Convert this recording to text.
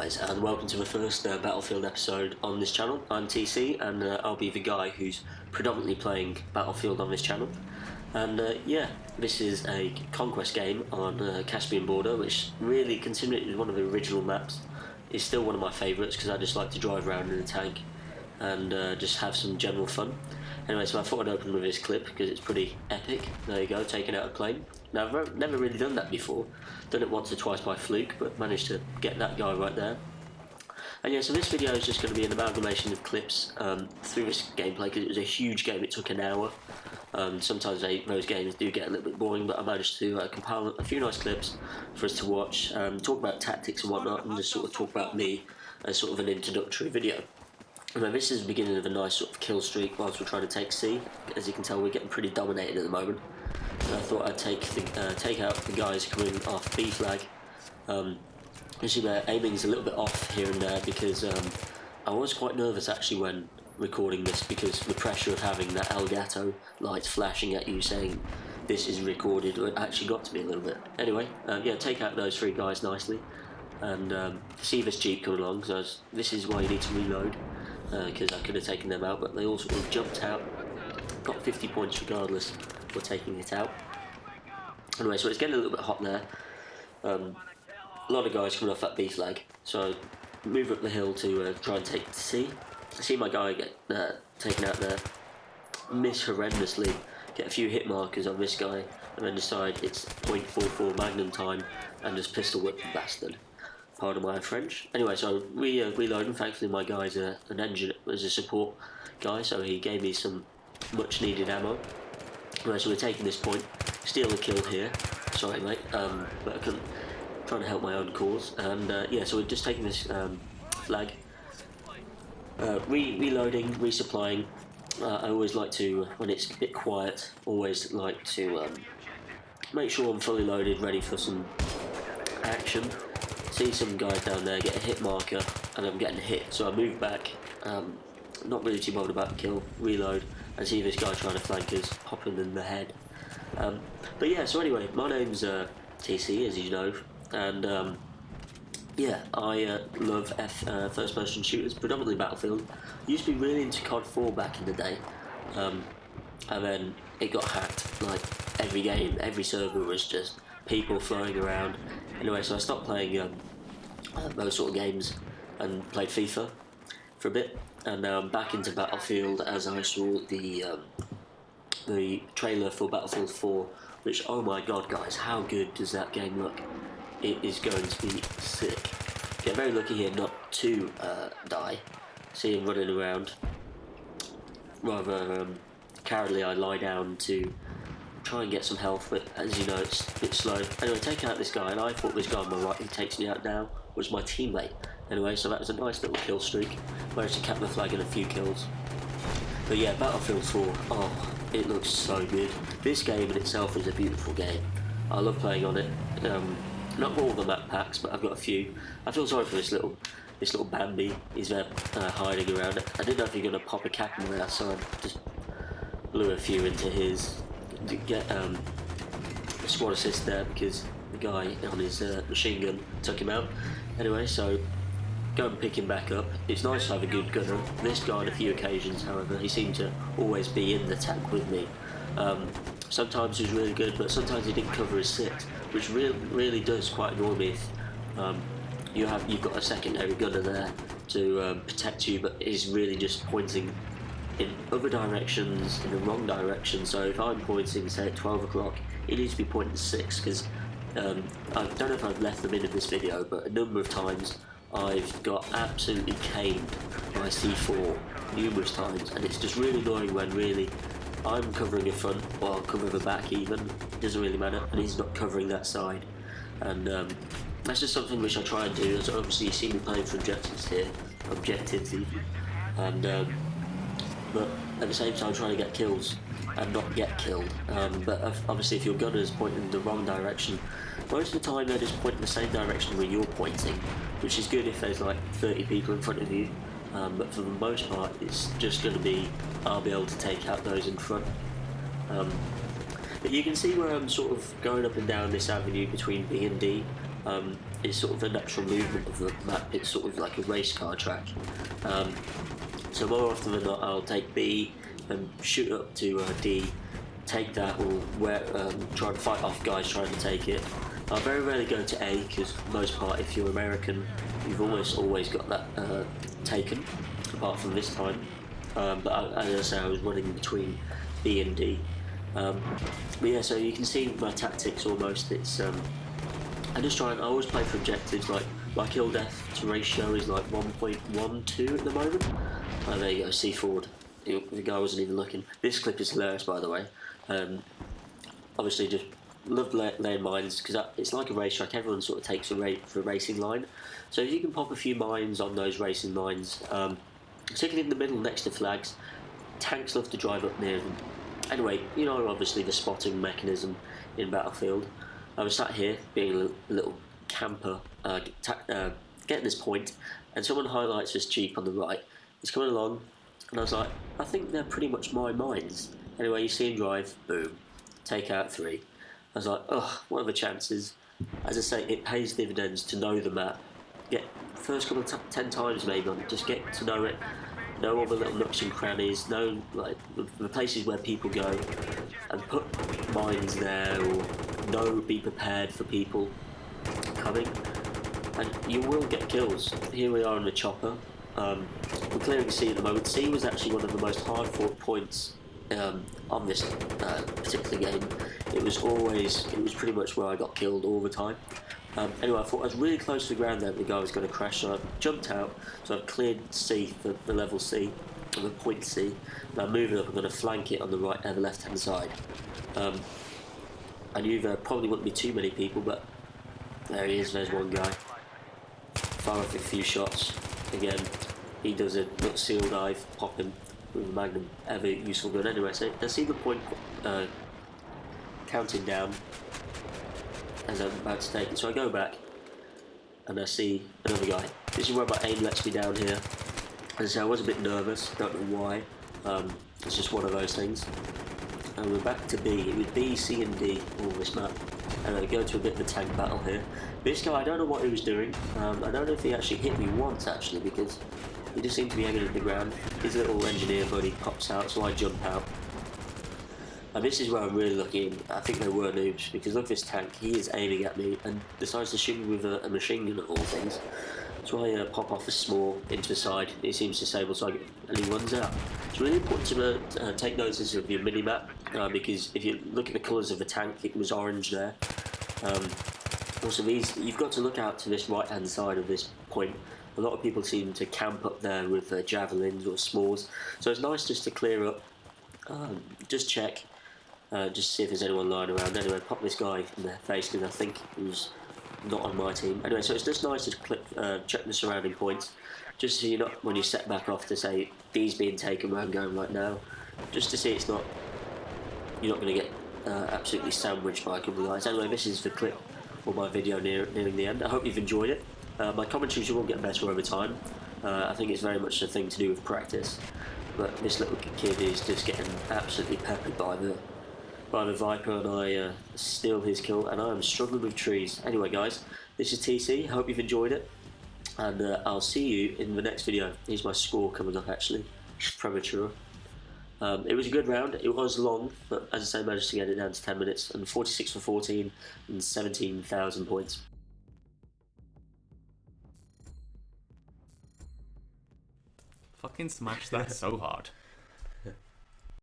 guys, and welcome to the first Battlefield episode on this channel. I'm TC, and I'll be the guy who's predominantly playing Battlefield on this channel. And yeah, this is a Conquest game on Caspian Border, which really, considering it is one of the original maps, is still one of my favourites because I just like to drive around in a tank and just have some general fun. Anyway, so I thought I'd open with this clip because it's pretty epic. There you go, taking out a plane. Now, I've never really done that before. Done it once or twice by fluke, but managed to get that guy right there. And yeah, so this video is just going to be an amalgamation of clips through this gameplay because it was a huge game. It took an hour. Sometimes those games do get a little bit boring, but I managed to compile a few nice clips for us to watch, talk about tactics and whatnot, and just sort of talk about me as sort of an introductory video. Now, this is the beginning of a nice sort of kill streak whilst we're trying to take C. As you can tell, we're getting pretty dominated at the moment. And I thought I'd take out the guys coming off B flag. You see their aiming's a little bit off here and there because I was quite nervous actually when recording this because the pressure of having that Elgato lights flashing at you saying this is recorded actually got to me a little bit. Anyway, yeah, take out those three guys nicely and see this Jeep coming along. So this is why you need to reload. Because I could have taken them out, but they all sort of jumped out. Got 50 points regardless for taking it out. Anyway, so it's getting a little bit hot there. A lot of guys coming off that B flag, so I move up the hill to try and take C. I see my guy get taken out there, miss horrendously, get a few hit markers on this guy, and then decide it's .44 Magnum time and just pistol whip the bastard. Pardon my French. Anyway, so reloading. Thankfully, my guy's an engine as a support guy, so he gave me some much needed ammo. Anyway, so we're taking this point. Steal a kill here. Sorry, mate, but I couldn't. Trying to help my own cause. And yeah, so we're just taking this flag. Reloading, resupplying. I always like to, when it's a bit quiet, always like to make sure I'm fully loaded, ready for some action. See some guys down there, get a hit marker, and I'm getting hit, so I move back, not really too bothered about the kill, reload, and see this guy trying to flank us, pop him in the head. But yeah, so anyway, my name's TC, as you know, and yeah, I love first-person shooters, predominantly Battlefield. Used to be really into COD 4 back in the day, and then it got hacked. Like every game, every server was just people flying around. Anyway, so I stopped playing those sort of games and played FIFA for a bit, and now I'm back into Battlefield as I saw the trailer for Battlefield 4, which, oh my god guys, how good does that game look? It is going to be sick. Get very lucky here not to die. See him running around. Rather cowardly, I lie down to try and get some health, but as you know, it's a bit slow. Anyway, taking out this guy, and I thought this guy on my right who takes me out now was my teammate. Anyway, so that was a nice little kill streak. Managed to cap the flag in a few kills. But yeah, Battlefield 4, oh, it looks so good. This game in itself is a beautiful game. I love playing on it. Not all the map packs, but I've got a few. I feel sorry for this little Bambi. He's there hiding around it. I didn't know if you're going to pop a cap in there, so I just blew a few into his to get a squad assist there because the guy on his machine gun took him out. Anyway, so go and pick him back up. It's nice to have a good gunner. This guy on a few occasions, however, he seemed to always be in the tank with me. Sometimes he was really good, but sometimes he didn't cover his six, which really does quite annoy me if you've got a secondary gunner there to protect you, but he's really just pointing in other directions, in the wrong direction. So if I'm pointing, say at 12 o'clock, he needs to be pointing 6, because I don't know if I've left them in this video, but a number of times I've got absolutely caned by C4 numerous times, and it's just really annoying when really I'm covering a front, or I'll cover the back even, it doesn't really matter, and he's not covering that side. And that's just something which I try and do, as obviously you see me playing for objectives here, and but at the same time trying to get kills and not get killed. But obviously if your gunner is pointing in the wrong direction, most of the time they're just pointing the same direction where you're pointing, which is good if there's like 30 people in front of you, but for the most part it's just going to be I'll be able to take out those in front. But you can see where I'm sort of going up and down this avenue between B and D. is sort of the natural movement of the map. It's sort of like a race car track. So more often than not, I'll take B and shoot up to D, take that, or try and fight off guys trying to take it. I very rarely go to A because for the most part, if you're American, you've almost always got that taken, apart from this time. But as I say, I was running between B and D. But yeah, so you can see my tactics almost. It's I always play for objectives. Like my kill death to ratio is like 1.12 at the moment. There you go, C forward. The guy wasn't even looking. This clip is hilarious, by the way. Obviously, just love laying mines because it's like a racetrack. Everyone sort of takes for a racing line. So if you can pop a few mines on those racing lines, particularly in the middle next to flags, tanks love to drive up near them. Anyway, you know, obviously the spotting mechanism in Battlefield. I was sat here being a little camper, getting this point, and someone highlights this Jeep on the right. He's coming along, and I was like, I think they're pretty much my mines. Anyway, you see him drive, boom, take out 3. I was like, ugh, what are the chances? As I say, it pays dividends to know the map. Get first couple of 10 times maybe, just get to know it, know all the little nooks and crannies, know like the places where people go, and put mines there, or be prepared for people coming, and you will get kills. Here we are in the chopper. We're clearing C at the moment. C was actually one of the most hard fought points on this particular game. It was pretty much where I got killed all the time. Anyway, I thought I was really close to the ground there, the guy was going to crash, so I jumped out, so I've cleared C, the level C, or the point C, and I'm moving up. I'm going to flank it on the left hand side. I knew there probably wouldn't be too many people, but there he is, there's one guy. Fire off a few shots. Again, he does a little seal dive, pop him with a Magnum, ever useful gun. Anyway, so I see the point counting down as I'm about to take it. So I go back and I see another guy. This is where my aim lets me down here. As I say, I was a bit nervous, don't know why. It's just one of those things. And we're back to B. It was B, C and D, all this map. And I go to a bit of a tank battle here. This guy, I don't know what he was doing. I don't know if he actually hit me once, actually, because he just seemed to be aiming at the ground. His little engineer buddy pops out, so I jump out. And this is where I'm really lucky. I think they were noobs, because look at this tank. He is aiming at me and decides to shoot me with a machine gun of all things. So I pop off a small into the side. He seems disabled, so and he runs out. It's really important to take notice of your mini-map, because if you look at the colours of the tank, it was orange there. Also, you've got to look out to this right-hand side of this point. A lot of people seem to camp up there with javelins or smalls, so it's nice just to clear up, just check, just see if there's anyone lying around. Anyway, pop this guy in the face because I think he was not on my team. Anyway, so it's just nice to check the surrounding points, just so you're not, when you set back off to say D's being taken where I'm going right now, just to see it's not, you're not going to get absolutely sandwiched by a couple of guys. Anyway, this is the clip or my video nearing the end. I hope you've enjoyed it. My commentaries will get better over time. I think it's very much a thing to do with practice. But this little kid is just getting absolutely peppered by the Viper, and I steal his kill, and I am struggling with trees. Anyway, guys, this is TC. Hope you've enjoyed it, and I'll see you in the next video. Here's my score coming up, actually. Premature. It was a good round. It was long, but as I say, I managed to get it down to 10 minutes, and 46 for 14 and 17,000 points. Fucking smash that so hard.